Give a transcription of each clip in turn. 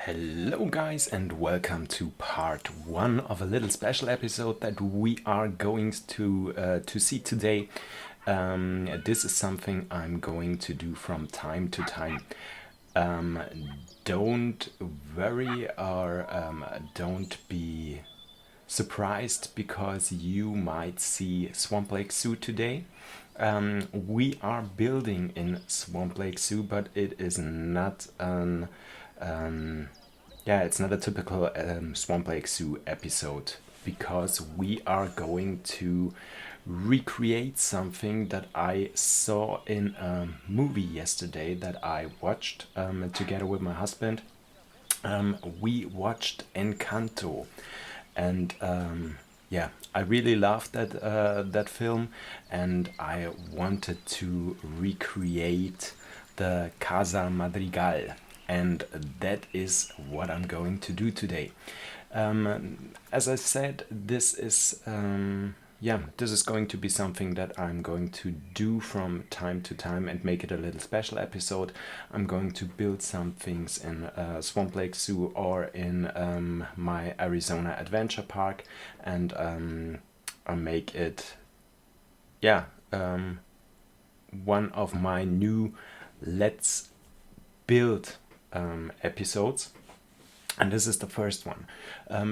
Hello guys and welcome to part one of a little special episode that we are going to see today. This is something I'm going to do from time to time. Don't worry or don't be surprised because you might see Swamp Lake Zoo today. We are building in Swamp Lake Zoo, but it is not an it's not a typical Swamp Lake Zoo episode because we are going to recreate something that I saw in a movie yesterday that I watched together with my husband. We watched Encanto, and I really loved that film, and I wanted to recreate the Casa Madrigal, and that is what I'm going to do today. As I said, this is going to be something that I'm going to do from time to time and make it a little special episode. I'm going to build some things in Swamp Lake Zoo or in my Arizona Adventure Park, and I'll make it, one of my new Let's Build episodes. And this is the first one.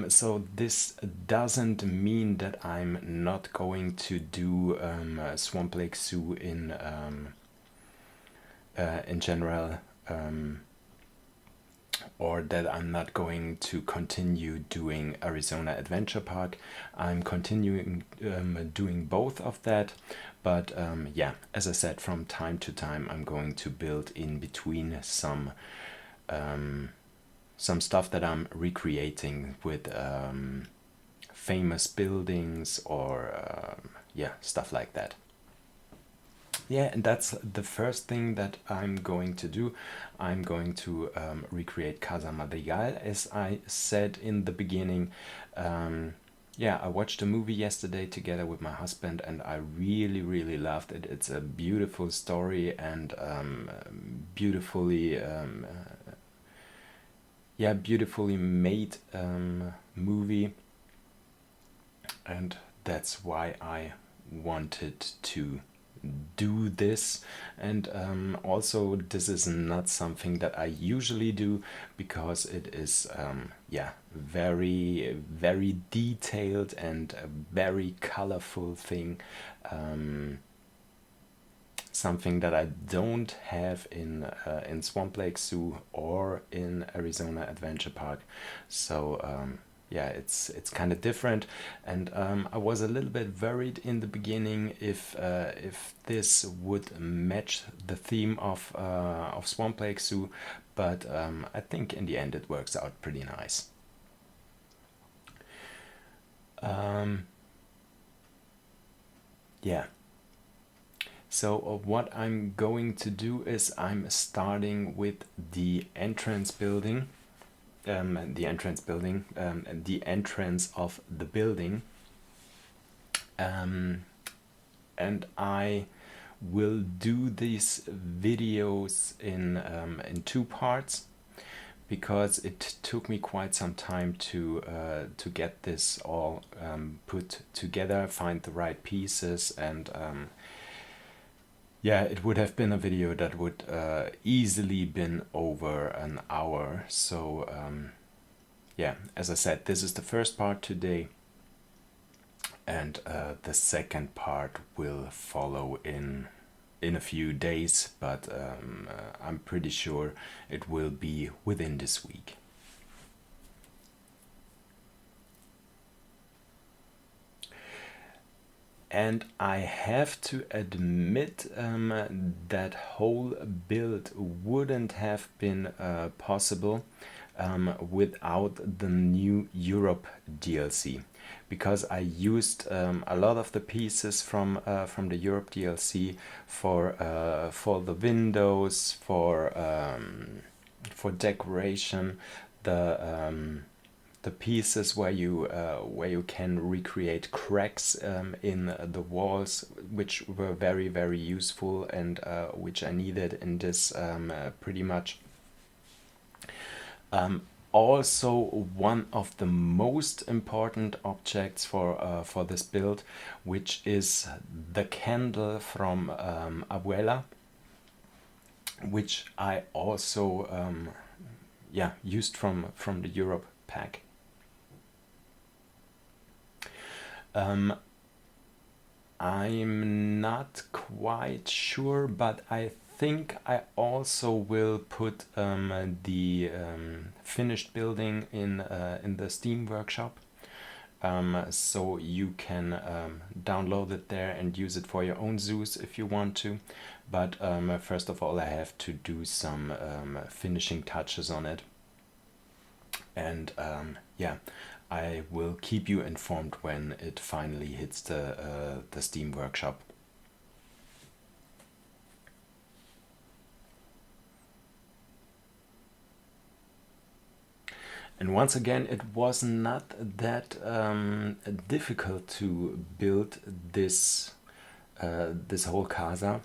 So this doesn't mean that I'm not going to do Swamp Lake Zoo in general, or that I'm not going to continue doing Arizona Adventure Park. I'm continuing doing both of that. But as I said, from time to time I'm going to build in between some stuff that I'm recreating with famous buildings or stuff like that. Yeah, and that's the first thing that I'm going to do. I'm going to recreate Casa Madrigal, as I said in the beginning. I watched a movie yesterday together with my husband, and I really, really loved it. It's a beautiful story and beautifully made movie, and that's why I wanted to do this. And also, this is not something that I usually do because it is very, very detailed and a very colorful thing. Something that I don't have in Swamp Lake Zoo or in Arizona Adventure Park. So it's kind of different, and I was a little bit worried in the beginning if this would match the theme of Swamp Lake Zoo, but I think in the end it works out pretty nice. So what I'm going to do is I'm starting with the entrance building, the entrance of the building, and I will do these videos in two parts because it took me quite some time to get this all put together, find the right pieces, and it would have been a video that would easily been over an hour. So as I said, this is the first part today, and the second part will follow in a few days, but I'm pretty sure it will be within this week. And I have to admit that whole build wouldn't have been possible without the new Europe DLC, because I used a lot of the pieces from the Europe DLC for the windows, for decoration, the pieces where you can recreate cracks in the walls, which were very, very useful, and which I needed in this pretty much. also one of the most important objects for this build, which is the candle from Abuela, which I also used from the Europe pack. I'm not quite sure, but I think I also will put the finished building in the Steam workshop, so you can download it there and use it for your own zoos if you want to. But first of all, I have to do some finishing touches on it, and I will keep you informed when it finally hits the Steam workshop. And once again, it was not that difficult to build this whole casa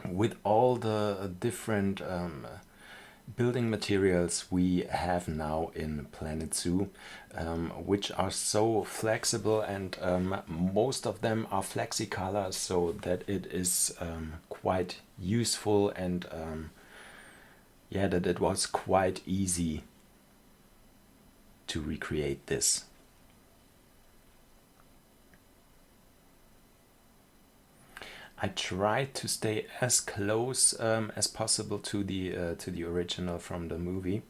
with all the different building materials we have now in Planet Zoo, which are so flexible, and most of them are flexi-color, so that it is quite useful, and that it was quite easy to recreate this. I tried to stay as close as possible to the original from the movie,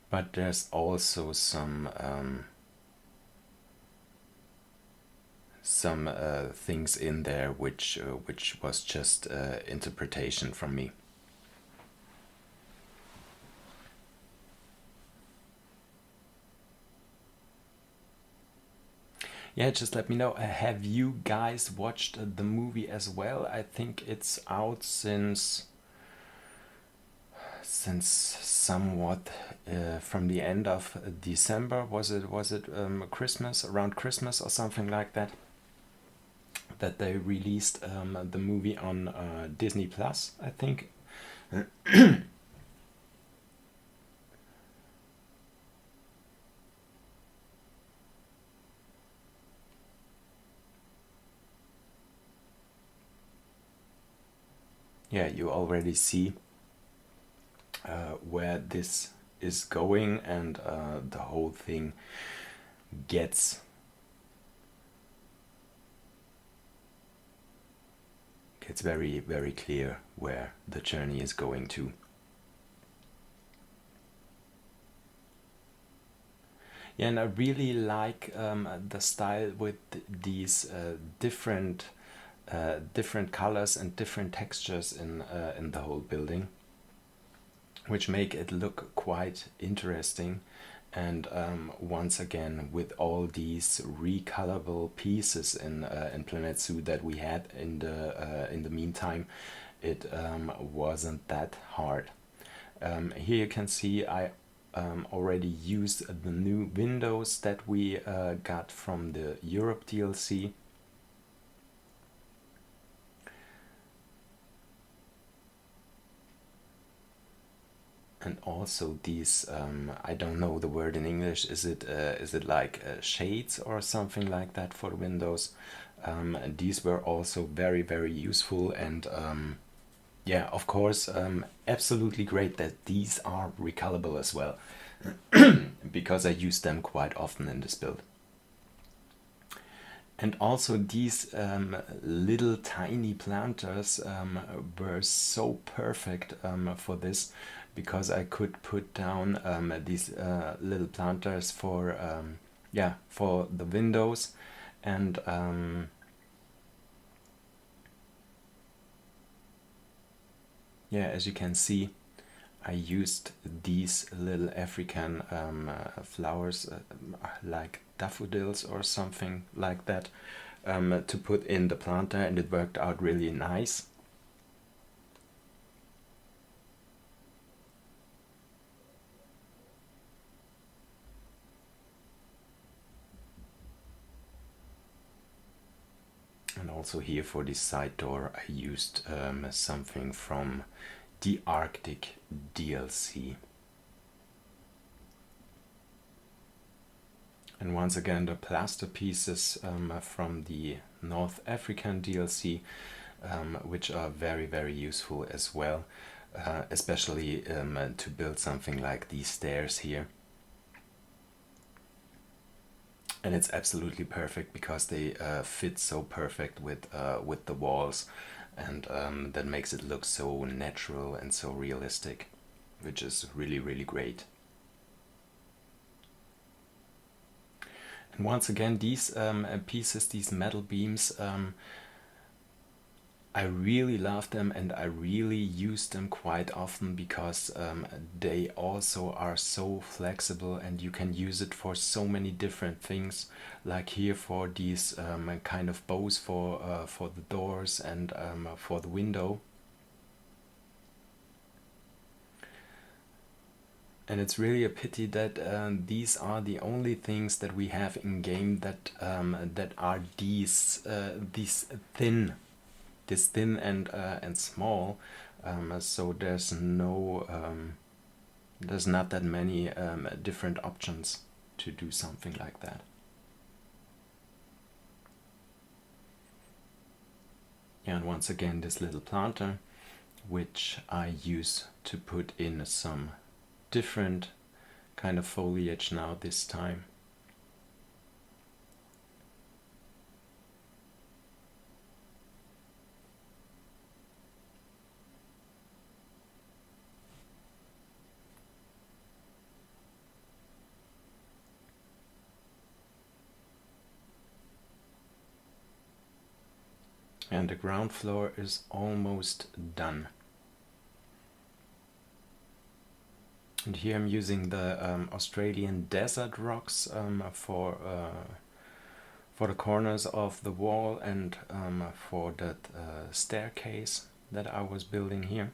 but there's also some things in there which was just interpretation from me. Yeah, just let me know. Have you guys watched the movie as well? I think it's out since somewhat from the end of December. Was it Christmas, around Christmas or something like that? That they released the movie on Disney Plus, I think. Yeah, you already see where this is going, and the whole thing gets very, very clear where the journey is going to. Yeah, and I really like the style with these different colors and different textures in the whole building, which make it look quite interesting. And once again, with all these recolorable pieces in Planet Zoo that we had in the meantime, it wasn't that hard. Here you can see I already used the new windows that we got from the Europe DLC. And also these, I don't know the word in English. Is it like shades or something like that for windows? These were also very, very useful, and of course, absolutely great that these are recolorable as well, because I use them quite often in this build. And also these little tiny planters were so perfect for this, because I could put down these little planters for the windows, and as you can see, I used these little African flowers, like daffodils or something like that, to put in the planter, and it worked out really nice. also here for this side door I used something from the Arctic DLC. And once again, the plaster pieces from the North African DLC, which are very, very useful as well, especially to build something like these stairs here. And it's absolutely perfect because they fit so perfect with the walls, and that makes it look so natural and so realistic, which is really, really great. And once again, these pieces, these metal beams, I really love them and I really use them quite often because they also are so flexible and you can use it for so many different things. Like here for these kind of bows for the doors and for the window. And it's really a pity that these are the only things that we have in game that are these thin, this thin and small. So there's not that many different options to do something like that. And once again, this little planter, which I use to put in some different kind of foliage now this time. And the ground floor is almost done. And here I'm using the Australian desert rocks for the corners of the wall and for that staircase that I was building here.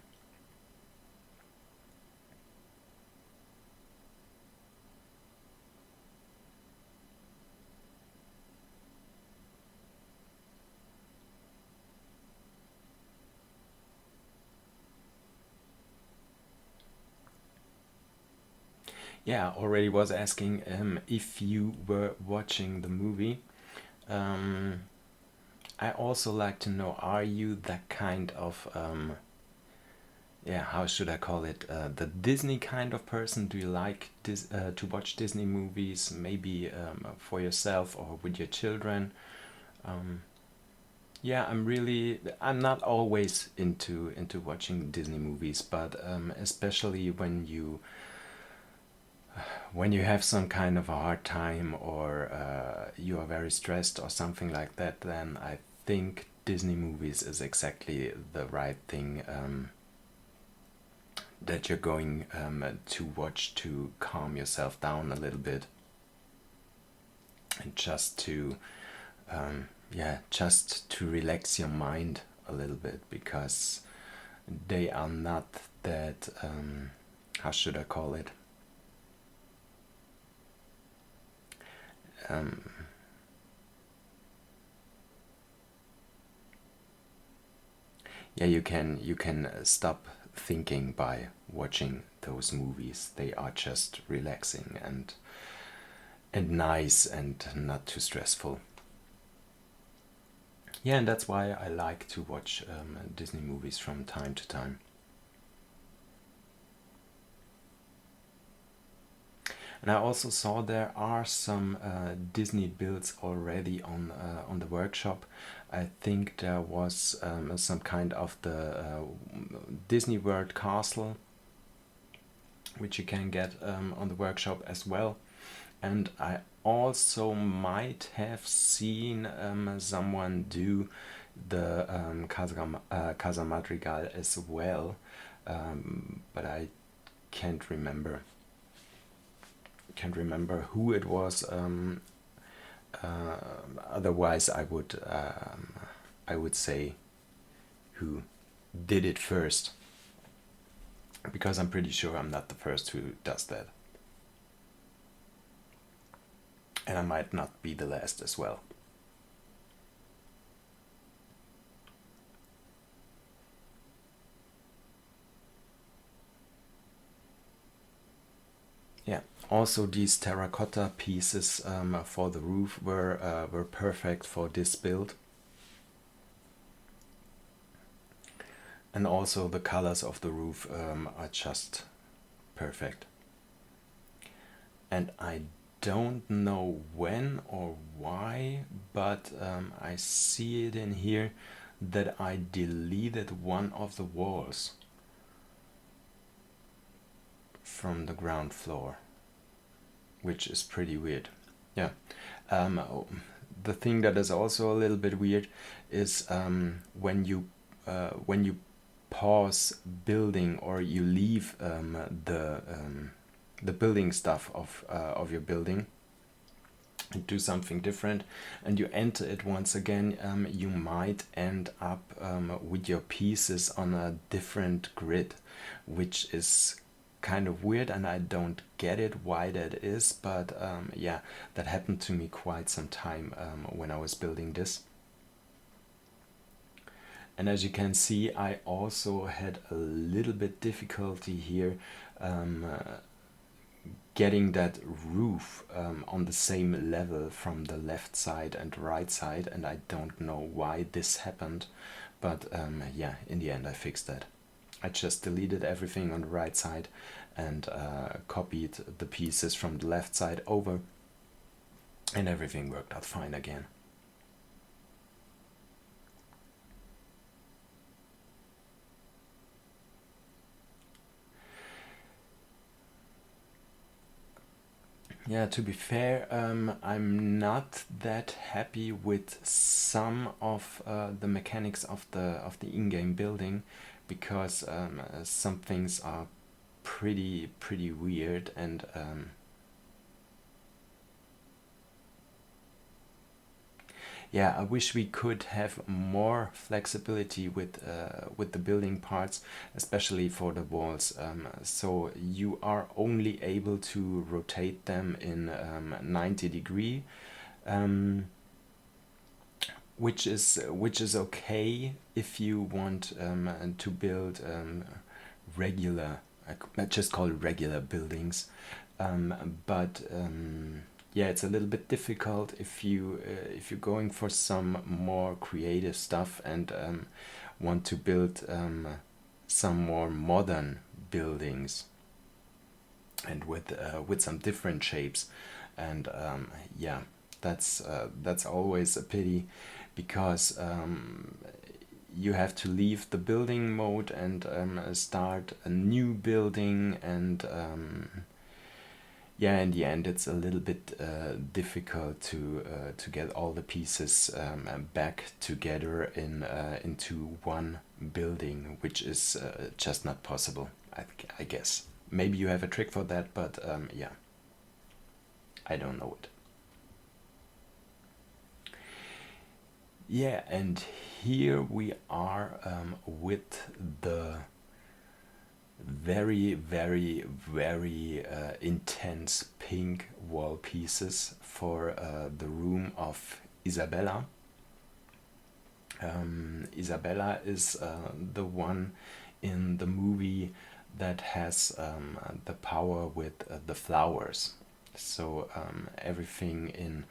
Yeah, already was asking if you were watching the movie. I also like to know, are you that kind of, how should I call it, the Disney kind of person? Do you like to watch Disney movies, maybe for yourself or with your children? Yeah, I'm not always into watching Disney movies, but especially when you have some kind of a hard time or you are very stressed or something like that, then I think Disney movies is exactly the right thing that you're going to watch to calm yourself down a little bit and just to relax your mind a little bit, because they are not that how should I call it, you can stop thinking by watching those movies. They are just relaxing and nice and not too stressful. Yeah, and that's why I like to watch Disney movies from time to time. And I also saw there are some Disney builds already on the workshop. I think there was some kind of the Disney World castle, which you can get on the workshop as well. And I also might have seen someone do the Casa Madrigal as well, but I can't remember who it was. Otherwise, I would say who did it first, because I'm pretty sure I'm not the first who does that, and I might not be the last as well. Yeah. Also, these terracotta pieces for the roof were perfect for this build, and also the colors of the roof are just perfect. And I don't know when or why, but I see it in here that I deleted one of the walls from the ground floor, which is pretty weird. Yeah. Um, the thing that is also a little bit weird is when you pause building, or you leave the building stuff of your building and do something different, and you enter it once again, you might end up with your pieces on a different grid, which is kind of weird, and I don't get it why that is, but yeah, that happened to me quite some time when I was building this. And as you can see, I also had a little bit difficulty here getting that roof on the same level from the left side and right side, and I don't know why this happened, but yeah, in the end I fixed that. I just deleted everything on the right side and copied the pieces from the left side over, and everything worked out fine again. Yeah, to be fair, I'm not that happy with some of the mechanics of the in-game building, because some things are pretty weird, and yeah, I wish we could have more flexibility with the building parts, especially for the walls. So you are only able to rotate them in 90-degree, um, which is okay if you want to build regular, I just call it regular buildings, but yeah, it's a little bit difficult if you're going for some more creative stuff and want to build some more modern buildings, and with some different shapes, and yeah, that's always a pity, because you have to leave the building mode and start a new building, and yeah, in the end, it's a little bit difficult to get all the pieces back together into one building, which is just not possible. I guess maybe you have a trick for that, but yeah, I don't know it. Yeah, and here we are with the very intense pink wall pieces for the room of Isabella. Isabella is the one in the movie that has the power with the flowers. So everything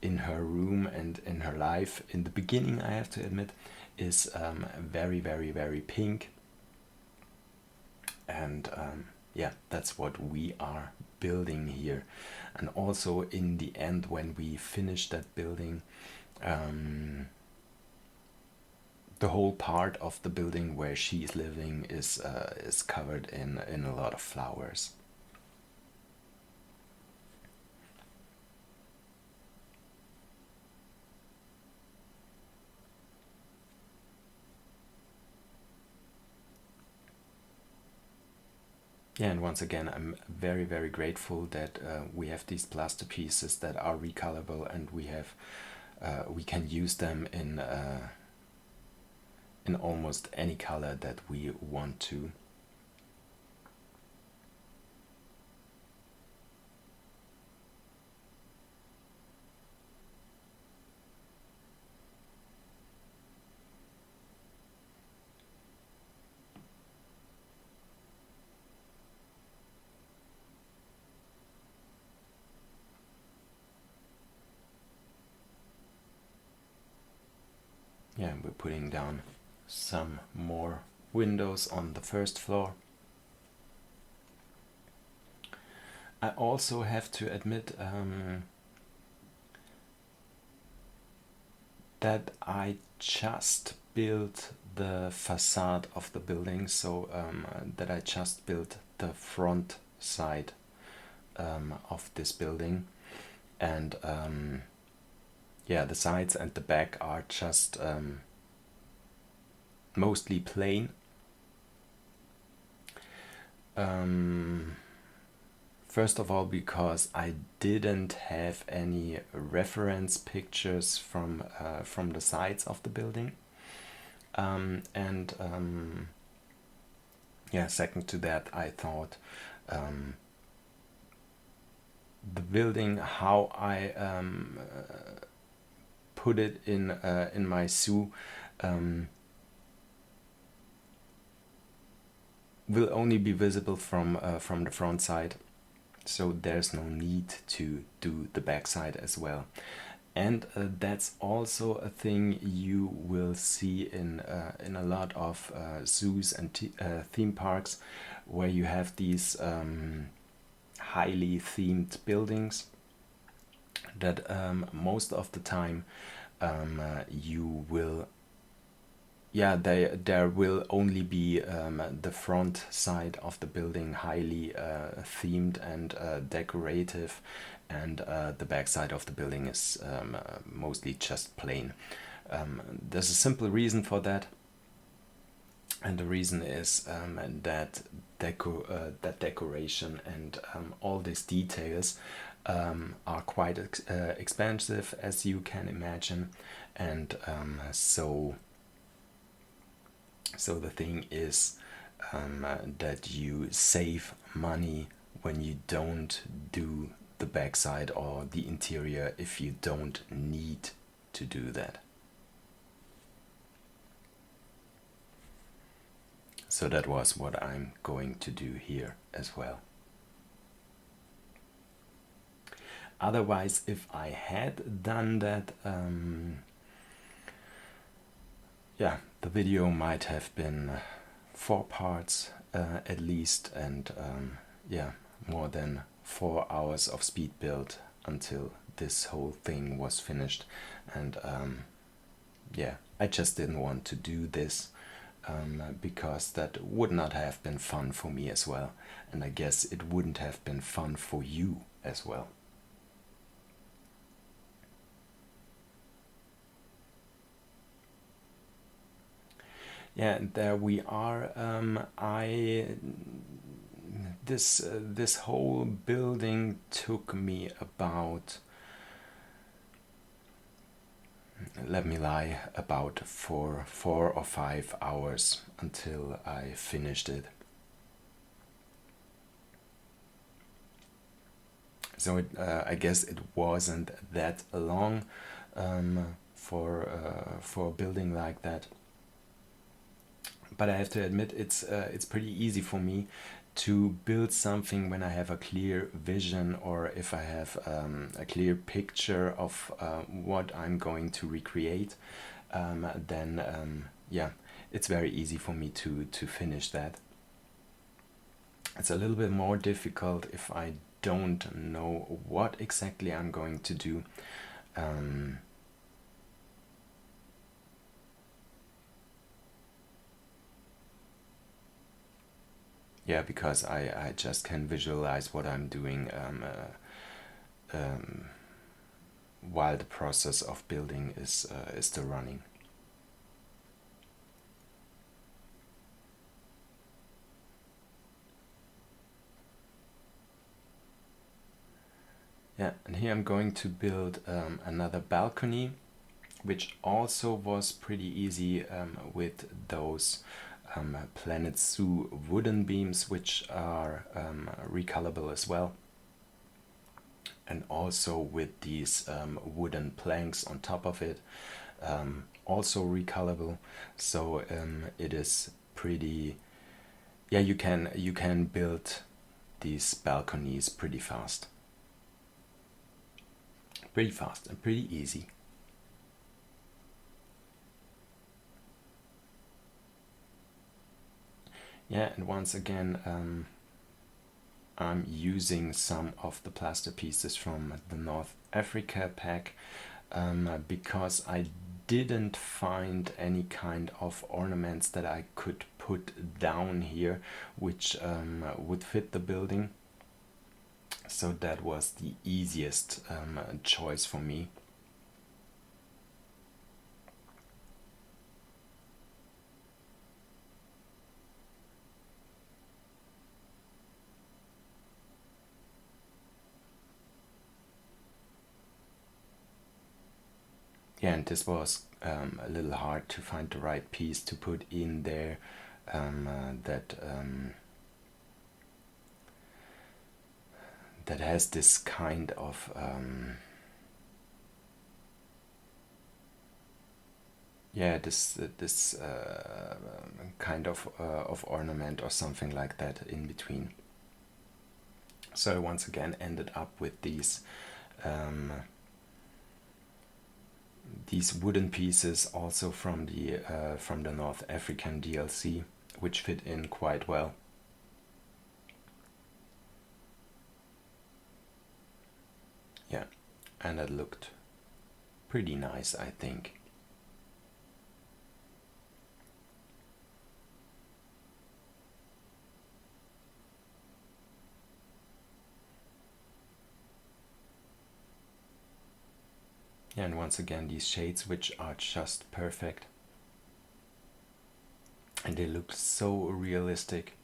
in her room and in her life in the beginning, I have to admit, is very pink, and yeah, that's what we are building here. And also in the end, when we finish that building, the whole part of the building where she's living is covered in a lot of flowers. Yeah, and once again, I'm very grateful that we have these plaster pieces that are recolorable, and we can use them in almost any color that we want to. yeah, we're putting down some more windows on the first floor. I also have to admit that I just built the facade of the building, so that I just built the front side of this building, and yeah, the sides and the back are just mostly plain. First of all, because I didn't have any reference pictures from the sides of the building, and yeah, second to that, I thought the building, how I put it in my zoo, will only be visible from the front side, so there's no need to do the back side as well. And that's also a thing you will see in a lot of zoos and theme parks, where you have these highly themed buildings that most of the time you will, yeah, there will only be the front side of the building highly themed and decorative, and the back side of the building is mostly just plain. There's a simple reason for that, and the reason is that decoration and all these details are quite expensive, as you can imagine, and so the thing is that you save money when you don't do the backside or the interior, if you don't need to do that. So that was what I'm going to do here as well. Otherwise, if I had done that, yeah, the video might have been 4 parts at least, and yeah, more than 4 hours of speed build until this whole thing was finished. And yeah, I just didn't want to do this because that would not have been fun for me as well, and I guess it wouldn't have been fun for you as well. Yeah, there we are. This whole building took me about, let me lie, about 4 or 5 hours until I finished it. So I guess it wasn't that long for a building like that. But I have to admit, it's pretty easy for me to build something when I have a clear vision, or if I have a clear picture of what I'm going to recreate. Then yeah, it's very easy for me to finish that. It's a little bit more difficult if I don't know what exactly I'm going to do. Yeah, because I just can visualize what I'm doing while the process of building is still running. Yeah, and here I'm going to build another balcony, which also was pretty easy with those Planet Zoo wooden beams, which are recolorable as well, and also with these wooden planks on top of it, also recolorable. So it is pretty, yeah, you can build these balconies pretty fast and pretty easy. Yeah, and once again, I'm using some of the plaster pieces from the North Africa pack because I didn't find any kind of ornaments that I could put down here which would fit the building. So that was the easiest choice for me. Yeah, and this was a little hard to find the right piece to put in there that has this kind of this kind of ornament or something like that in between. So I once again ended up with these wooden pieces, also from the North African DLC, which fit in quite well. Yeah, and it looked pretty nice, I think. Yeah, and once again, these shades, which are just perfect. And they look so realistic.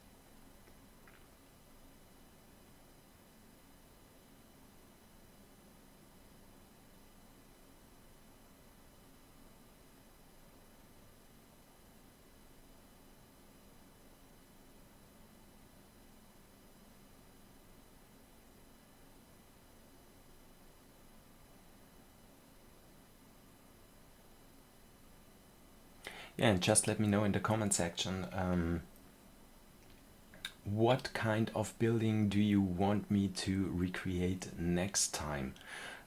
Yeah, and just let me know in the comment section what kind of building do you want me to recreate next time.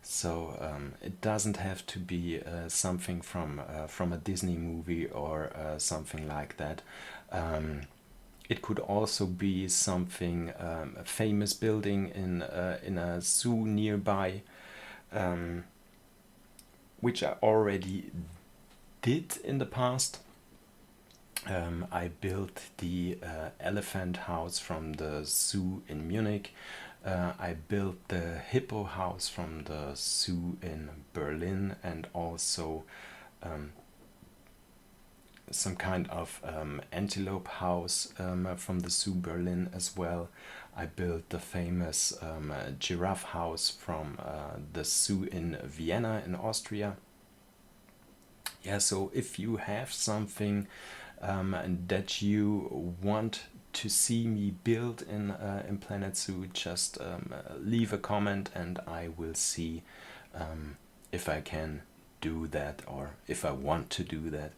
So it doesn't have to be something from a Disney movie or something like that. It could also be something, a famous building in a zoo nearby, which I already did in the past. I built the elephant house from the zoo in Munich. I built the hippo house from the zoo in Berlin, and also some kind of antelope house from the zoo Berlin as well. I built the famous giraffe house from the zoo in Vienna in Austria. Yeah, so if you have something that you want to see me build in Planet Zoo, just leave a comment and I will see if I can do that or if I want to do that.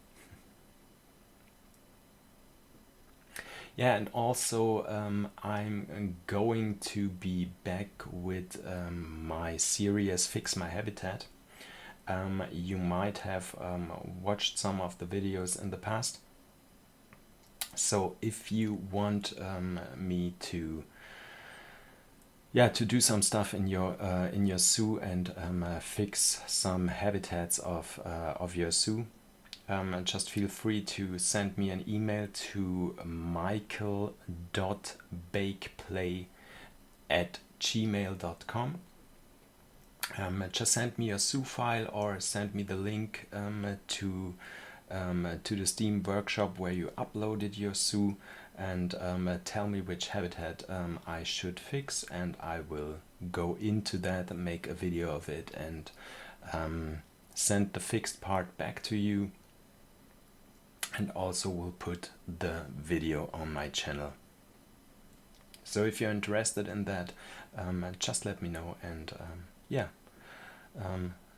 Yeah, and also I'm going to be back with my series Fix My Habitat. You might have watched some of the videos in the past. So if you want me to do some stuff in your zoo and fix some habitats of your zoo, just feel free to send me an email to michael.bakeplay@gmail.com. Just send me a zoo file or send me the link to the Steam workshop where you uploaded your zoo, and tell me which habitat I should fix, and I will go into that and make a video of it and send the fixed part back to you, and also will put the video on my channel. So if you're interested in that, just let me know, and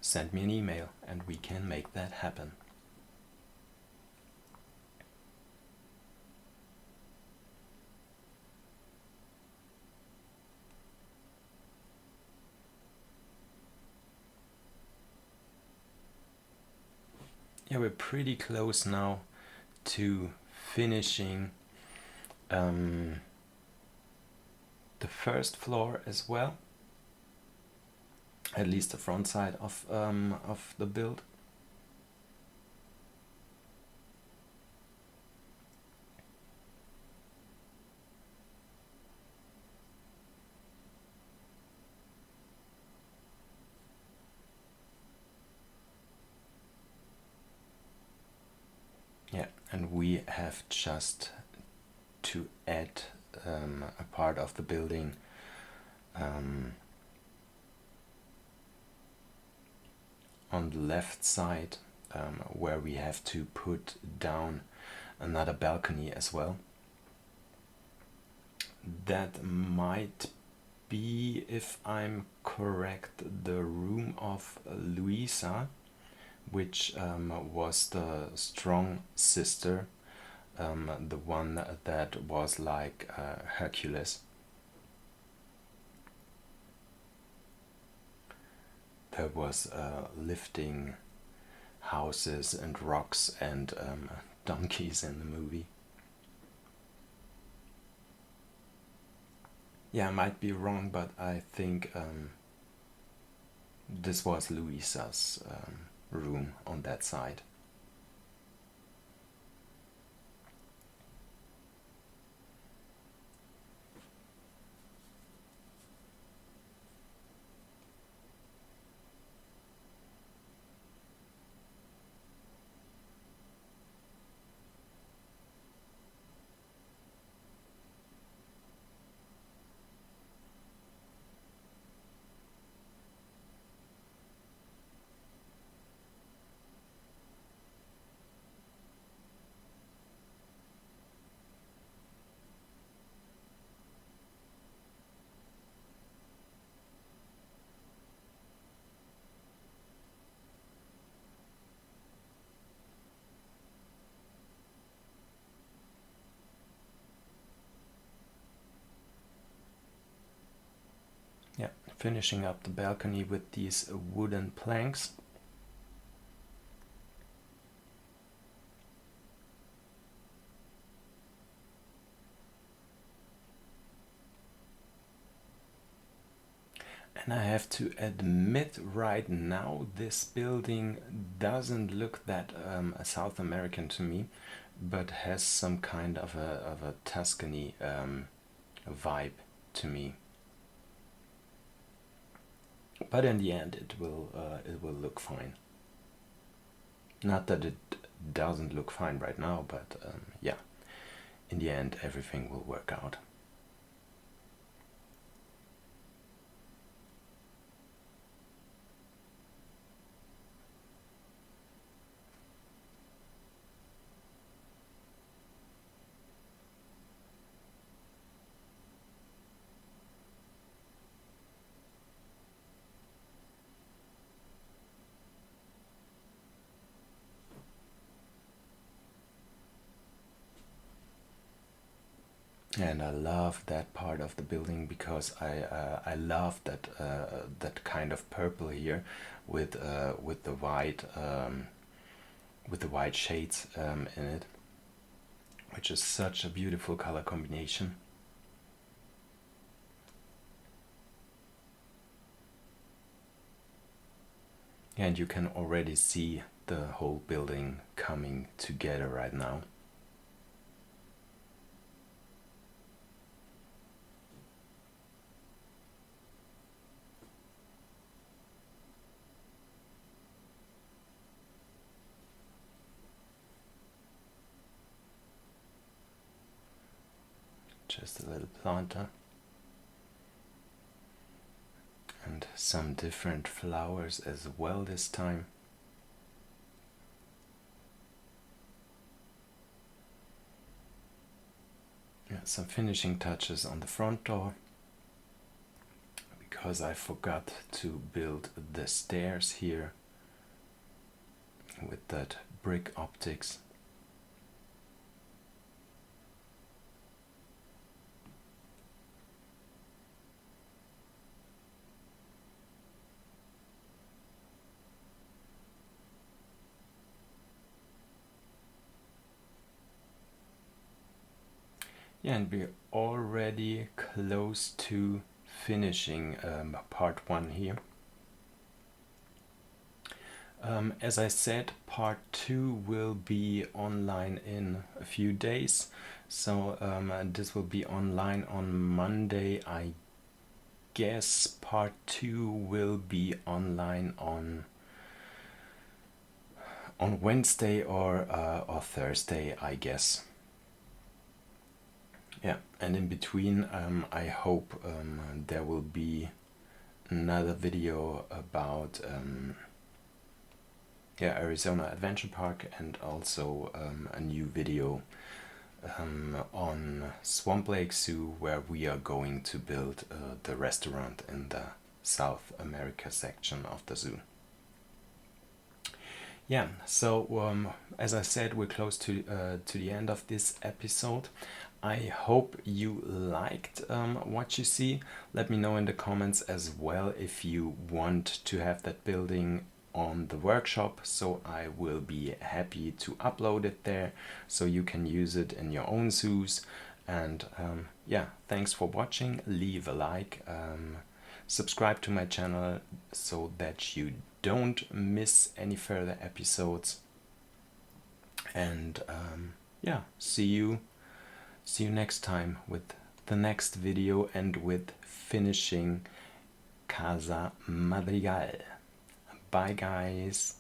send me an email and we can make that happen. Yeah, we're pretty close now to finishing the first floor as well, at least the front side of the build. Yeah, and we have just to add a part of the building on the left side, where we have to put down another balcony as well. That might be, if I'm correct, the room of Luisa, which was the strong sister, the one that was like Hercules. There was lifting houses and rocks and donkeys in the movie. Yeah, I might be wrong, but I think this was Luisa's room on that side. Yeah, finishing up the balcony with these wooden planks. And I have to admit right now, this building doesn't look that South American to me, but has some kind of a Tuscany vibe to me. But in the end, it will look fine. Not that it doesn't look fine right now, but yeah, in the end, everything will work out. And I love that part of the building because I love that kind of purple here with the white shades in it, which is such a beautiful color combination. And you can already see the whole building coming together right now. Just a little planter. And some different flowers as well this time. Yeah, some finishing touches on the front door, because I forgot to build the stairs here with that brick optics. Yeah, and we're already close to finishing part 1 here. As I said, part 2 will be online in a few days. So this will be online on Monday. I guess part 2 will be online on Wednesday or Thursday, I guess. Yeah, and in between, I hope there will be another video about Arizona Adventure Park, and also a new video on Swamp Lake Zoo, where we are going to build the restaurant in the South America section of the zoo. Yeah, so as I said, we're close to the end of this episode. I hope you liked what you see. Let me know in the comments as well if you want to have that building on the workshop, so I will be happy to upload it there so you can use it in your own zoos. And yeah, thanks for watching. Leave a like, subscribe to my channel so that you don't miss any further episodes. And yeah, see you next time with the next video and with finishing Casa Madrigal. Bye guys.